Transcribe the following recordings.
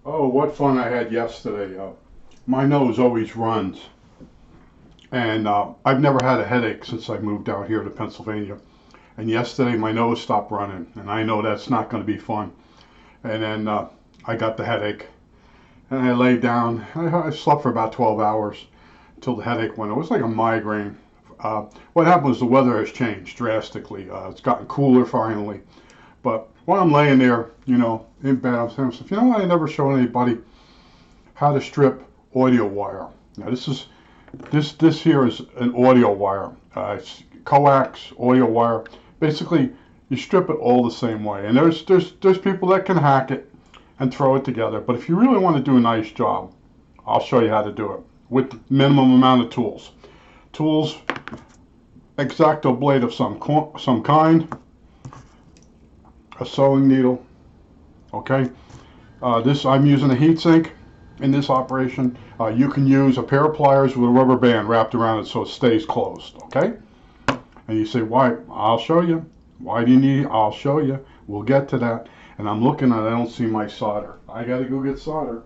Oh, what fun I had yesterday. My nose always runs, and I've never had a headache since I moved out here to Pennsylvania. And yesterday my nose stopped running, and I know that's not going to be fun. And then I got the headache, and I laid down. I slept for about 12 hours until the headache went. It was like a migraine. What happened was the weather has changed drastically. It's gotten cooler finally. But while I'm laying there, in bed, I'm saying, what? I never showed anybody how to strip audio wire. Now this here is an audio wire. It's coax audio wire. Basically, you strip it all the same way. And there's people that can hack it and throw it together. But if you really want to do a nice job, I'll show you how to do it with minimum amount of tools. Tools, X-Acto blade of some kind, a sewing needle. Okay, this I'm using a heat sink in this operation. You can use a pair of pliers with a rubber band wrapped around it so it stays closed. Okay, and you say, why? I'll show you. Why do you need? I'll show you. We'll get to that. And I'm looking at it, I don't see my solder. I gotta go get solder.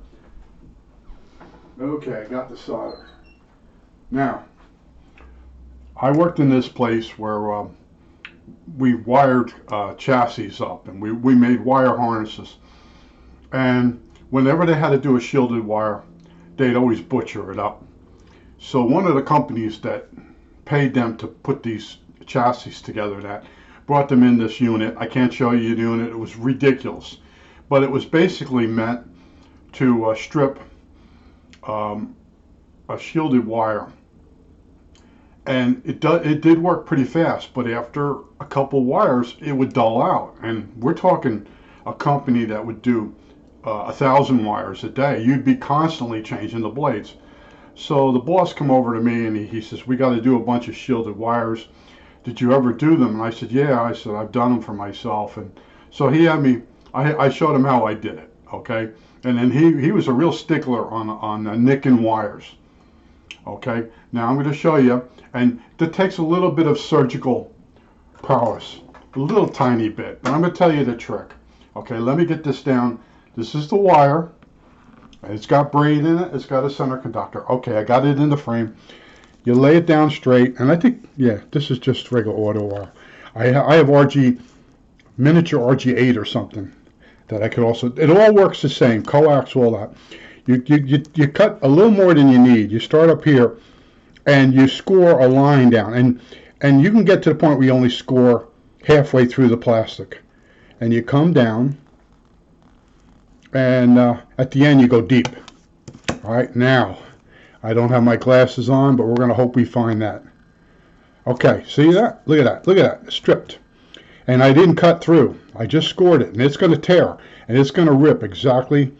Okay, I got the solder. Now, I worked in this place where we wired chassis up, and we made wire harnesses. And whenever they had to do a shielded wire, they'd always butcher it up. So one of the companies that paid them to put these chassis together, that brought them in this unit. I can't show you the unit. It was ridiculous. But it was basically meant to strip a shielded wire. And it did work pretty fast, but after a couple wires, it would dull out. And we're talking a company that would do 1,000 wires a day. You'd be constantly changing the blades. So the boss come over to me and he says, we got to do a bunch of shielded wires. Did you ever do them? And I said, yeah. I said, I've done them for myself. And so he had me, I showed him how I did it, okay? And then he was a real stickler on nicking wires, okay? Now I'm going to show you, and that takes a little bit of surgical prowess, a little tiny bit, but I'm going to tell you the trick. Okay, let me get this down. This is the wire. It's got braid in it. It's got a center conductor. Okay, I got it in the frame. You lay it down straight, and I think, yeah, this is just regular auto wire. I have RG, miniature RG8 or something that I could also, it all works the same, coax, all that. You cut a little more than you need. You start up here, and you score a line down, and you can get to the point where you only score halfway through the plastic. And you come down, and at the end you go deep. All right, now, I don't have my glasses on, but we're going to hope we find that. Okay, see that? Look at that. Look at that. It's stripped. And I didn't cut through. I just scored it. And it's going to tear. And it's going to rip exactly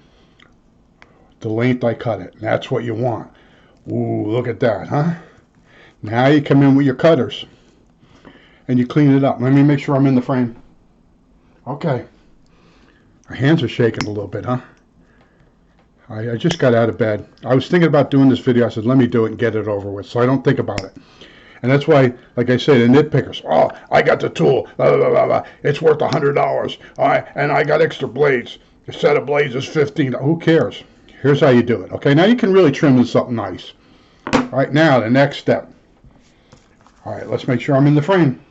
the length I cut it. And that's what you want. Ooh, look at that, huh? Now you come in with your cutters. And you clean it up. Let me make sure I'm in the frame. Okay. Our hands are shaking a little bit, huh? I just got out of bed. I was thinking about doing this video. I said, let me do it and get it over with, so I don't think about it. And that's why, like I say, the nitpickers, oh, I got the tool, blah, blah, blah, blah. It's worth $100. And I got extra blades. A set of blades is $15. Who cares? Here's how you do it. Okay, now you can really trim this up nice. All right, now the next step. All right, let's make sure I'm in the frame.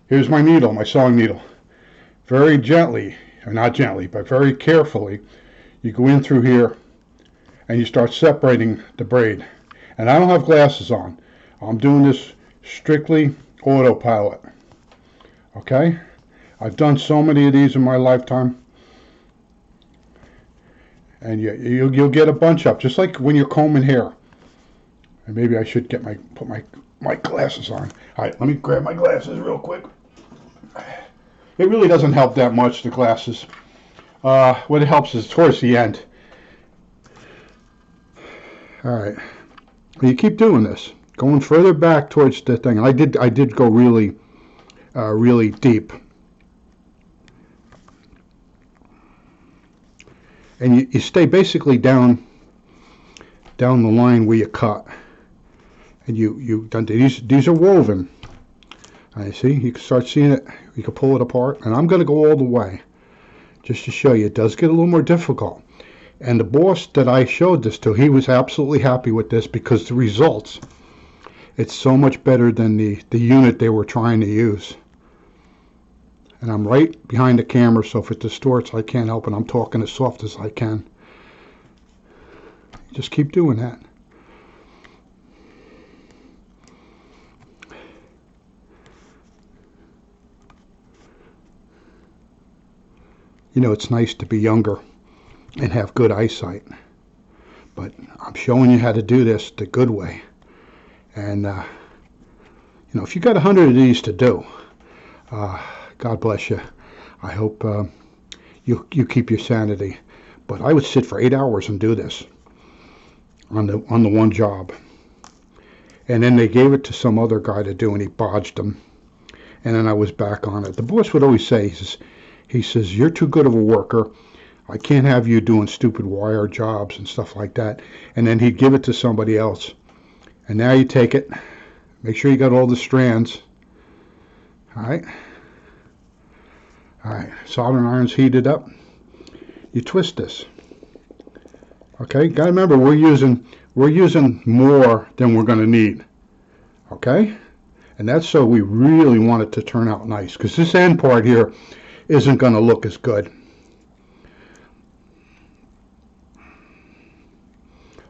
Here's my needle, my sewing needle. Very gently, or not gently, but very carefully, you go in through here and you start separating the braid. And I don't have glasses on. I'm doing this strictly autopilot. Okay? I've done so many of these in my lifetime. And you'll get a bunch up, just like when you're combing hair. And maybe I should put my glasses on. All right, let me grab my glasses real quick. It really doesn't help that much, the glasses. What it helps is towards the end. All right, you keep doing this, going further back towards the thing. I did go really, really deep. And you stay basically down the line where you cut. And these are woven. I see. You can start seeing it. You can pull it apart, and I'm going to go all the way, just to show you. It does get a little more difficult. And the boss that I showed this to, he was absolutely happy with this because the results, it's so much better than the unit they were trying to use. And I'm right behind the camera, so if it distorts, I can't help it. I'm talking as soft as I can. Just keep doing that. You know, it's nice to be younger and have good eyesight. But I'm showing you how to do this the good way. And, you know, if you got 100 of these to do, God bless you. I hope you keep your sanity. But I would sit for 8 hours and do this on the one job. And then they gave it to some other guy to do, and he bodged them. And then I was back on it. The boss would always say, he says, you're too good of a worker. I can't have you doing stupid wire jobs and stuff like that. And then he'd give it to somebody else. And now you take it. Make sure you got all the strands. All right. All right. Soldering iron's heated up. You twist this. Okay. Got to remember, we're using more than we're going to need. Okay. And that's so we really want it to turn out nice, because this end part here isn't going to look as good.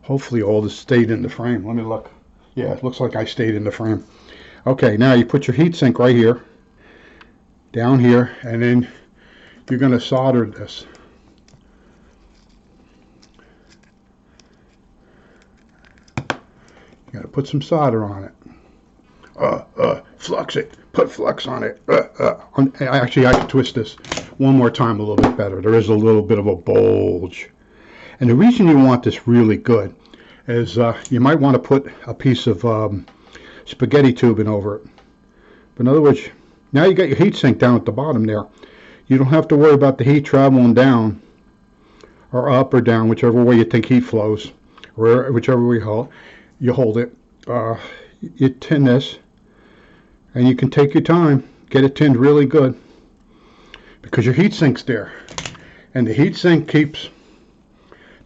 Hopefully all this stayed in the frame. Let me look. Yeah, it looks like I stayed in the frame. Okay, now you put your heat sink right here, down here, and then you're going to solder this. You got to put some solder on it. Flux it. Put flux on it. Actually, I can twist this one more time a little bit better. There is a little bit of a bulge. And the reason you want this really good is you might want to put a piece of spaghetti tubing over it. But in other words, now you got your heat sink down at the bottom there. You don't have to worry about the heat traveling down or up or down, whichever way you think heat flows, or whichever way you hold it. You tin this, and you can take your time, get it tinned really good, because your heat sink's there. And the heat sink keeps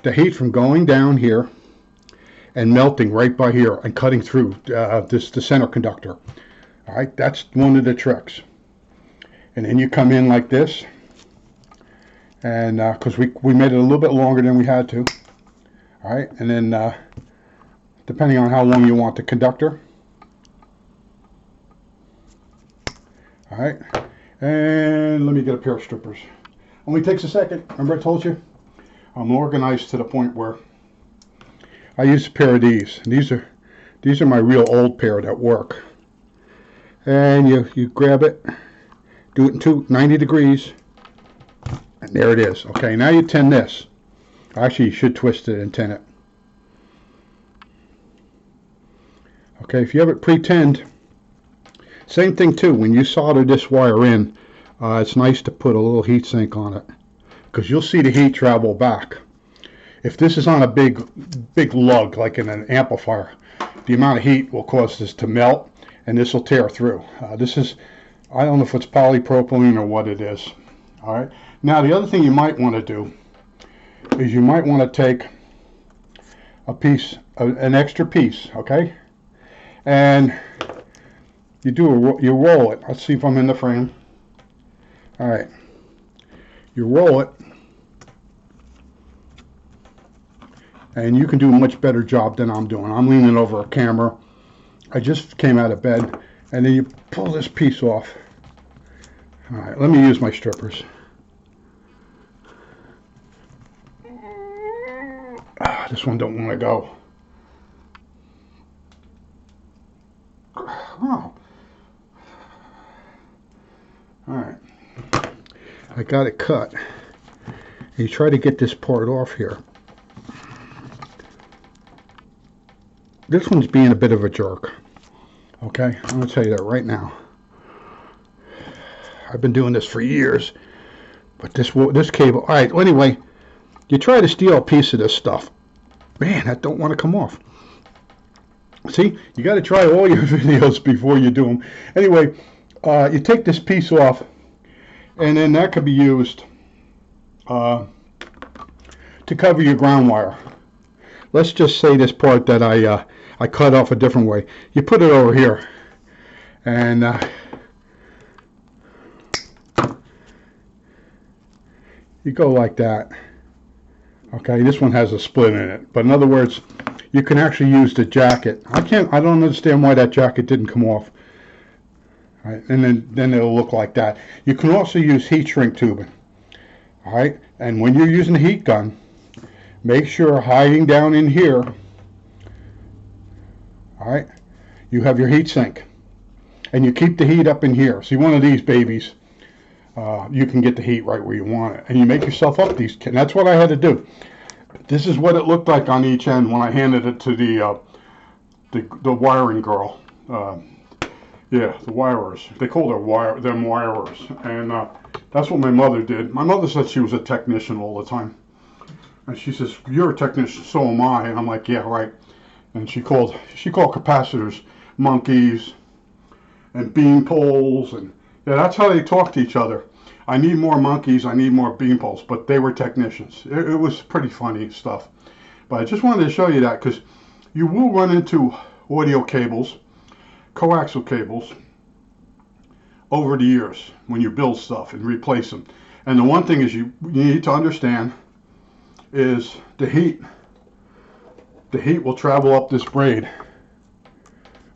the heat from going down here and melting right by here and cutting through the center conductor. All right, that's one of the tricks. And then you come in like this, and because we made it a little bit longer than we had to. All right, and then depending on how long you want the conductor. All right, and let me get a pair of strippers. Only takes a second. Remember I told you? I'm organized to the point where I use a pair of these. And these are my real old pair that work. And you grab it, do it in 90 degrees, and there it is. Okay, now you tin this. Actually, you should twist it and tin it. Okay, if you have it pre-tinned, same thing too. When you solder this wire in, it's nice to put a little heat sink on it, because you'll see the heat travel back. If this is on a big lug, like in an amplifier, the amount of heat will cause this to melt, and this will tear through. This is, I don't know if it's polypropylene or what it is. All right. Now the other thing you might want to do is you might want to take a piece, an extra piece, okay, and you roll it. Let's see if I'm in the frame. All right. You roll it, and you can do a much better job than I'm doing. I'm leaning over a camera. I just came out of bed, and then you pull this piece off. All right, let me use my strippers. This one don't want to go. Oh. All right. I got it cut. You try to get this part off here. This one's being a bit of a jerk. Okay, I'm going to tell you that right now. I've been doing this for years, but this cable. All right. Well, anyway, you try to steal a piece of this stuff. Man, that don't want to come off. See, you got to try all your videos before you do them. Anyway, you take this piece off, and then that could be used to to cover your ground wire. Let's just say this part that I cut off a different way. You put it over here, and you go like that. Okay, this one has a split in it, but in other words, you can actually use the jacket. I don't understand why that jacket didn't come off. All right, and then it'll look like that. You can also use heat shrink tubing. All right, and when you're using the heat gun, make sure hiding down in here, all right, you have your heat sink, and you keep the heat up in here. See, one of these babies, you can get the heat right where you want it, and you make yourself up these. And that's what I had to do. This is what it looked like on each end when I handed it to the wiring girl. Yeah, the wirers. They called them wirers, and that's what my mother did. My mother said she was a technician all the time, and she says, "You're a technician, so am I." And I'm like, "Yeah, right." And she called capacitors monkeys and bean poles, and yeah, that's how they talk to each other. I need more monkeys, I need more bean poles, but they were technicians. It was pretty funny stuff. But I just wanted to show you that because you will run into audio cables, coaxial cables, over the years when you build stuff and replace them. And the one thing is you need to understand is the heat. The heat will travel up this braid.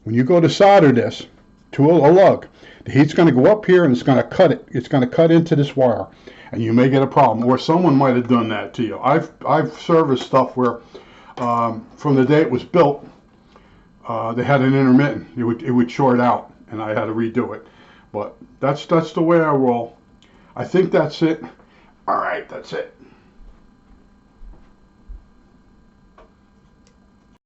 When you go to solder this to a lug, the heat's going to go up here and it's going to cut it. It's going to cut into this wire, and you may get a problem. Or someone might have done that to you. I've serviced stuff where from the day it was built, they had an intermittent. It would short out, and I had to redo it. But that's the way I roll. I think that's it. All right, that's it.